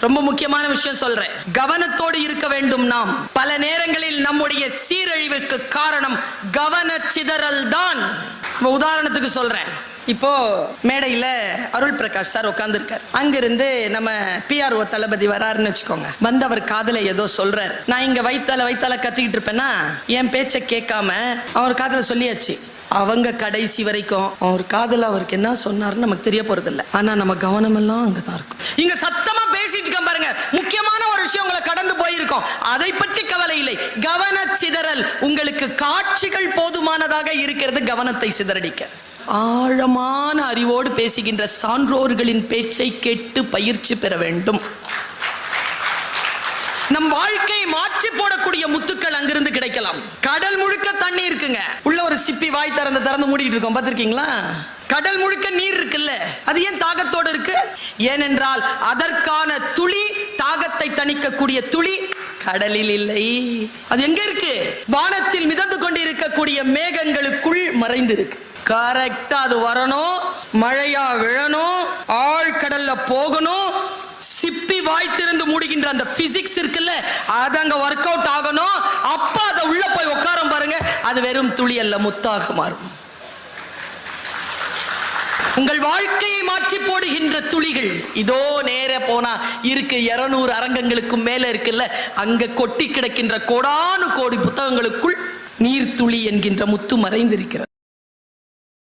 ரொம்ப முக்கியமான விஷயம் சொல்றேன், கவனத்தோடு இருக்க வேண்டும். நாம் பல நேரங்களில் நம்முடைய சீரழிவுக்கு காரணம் கவனச்சிதறல் தான். உதாரணத்துக்கு சொல்றேன், இப்போ மேடையில் அருள் பிரகாஷ் சார் உட்கார்ந்து இருக்கார். அங்கிருந்து நம்ம PRO தளபதி வராருன்னு வச்சுக்கோங்க. வந்தவர் காதல ஏதோ சொல்றாரு. நான் இங்க வைத்தால கத்திக்கிட்டு இருப்பேன்னா என் பேச்சை கேட்காம அவர் காதல சொல்லியாச்சு. அவங்க கடைசி வரைக்கும் அவர் காதல அவருக்கு என்ன சொன்னாருன்னு நமக்கு தெரிய போறது இல்லை. ஆனா நம்ம கவனம் எல்லாம் அங்கதான் இருக்கும். இங்க சத்தமா பேசிட்டு இருக்க பாருங்க, முக்கியமான ஒரு விஷயம் உங்களை கடந்து போயிருக்கோம், அதை பற்றி கவலை இல்லை. கவனச்சிதறல், உங்களுக்கு காட்சிகள் போதுமானதாக இருக்கிறது கவனத்தை சிதறடிக்க. ஆழமான அறிவோடு பேசுகின்ற சான்றோர்களின் பேச்சை கேட்டு பயிற்சி பெற வேண்டும். நம் வாழ்க்கையை மாற்றி போடக்கூடிய முத்துக்கள் அங்கிருந்து கிடைக்கலாம். கடல் முழுக்க தண்ணி இருக்குங்க, உள்ள ஒரு சிப்பி வாய் திறந்து மூடிட்டு இருக்கோம், பார்த்திருக்கீங்களா? கடல் முழுக்க நீர் இருக்குல்ல, அது ஏன் தாகத்தோடு இருக்கு? ஏனென்றால் அதற்கான துளி, தாகத்தை தணிக்கக்கூடிய துளி கடலில் இல்லை. அது எங்க இருக்கு? வானத்தில் மிதந்து கொண்டு இருக்கக்கூடிய மேகங்களுக்குள் மறைந்து இருக்கு. கரெக்டா அது வரணும், மழையா விழணும், ஆழ்கடல்ல போகணும், சிப்பி வாய்த்திருந்து மூடுகின்ற அந்த பிசிக்ஸ் இருக்குல்ல, அது அங்க ஒர்க் அவுட் ஆகணும். அப்ப அதை உள்ள போய் உட்காரம் பாருங்க, அது வெறும் துளி அல்ல, முத்தாக மாறும். உங்கள் வாழ்க்கையை மாற்றி போடுகின்ற துளிகள் இதோ நேர போனா இருக்கு. 200 அரங்கங்களுக்கு மேல இருக்குல்ல, அங்க கொட்டி கிடக்கின்ற கோடானு கோடி புத்தகங்களுக்குள் நீர்த்துளி என்கின்ற முத்து மறைந்திருக்கிறது.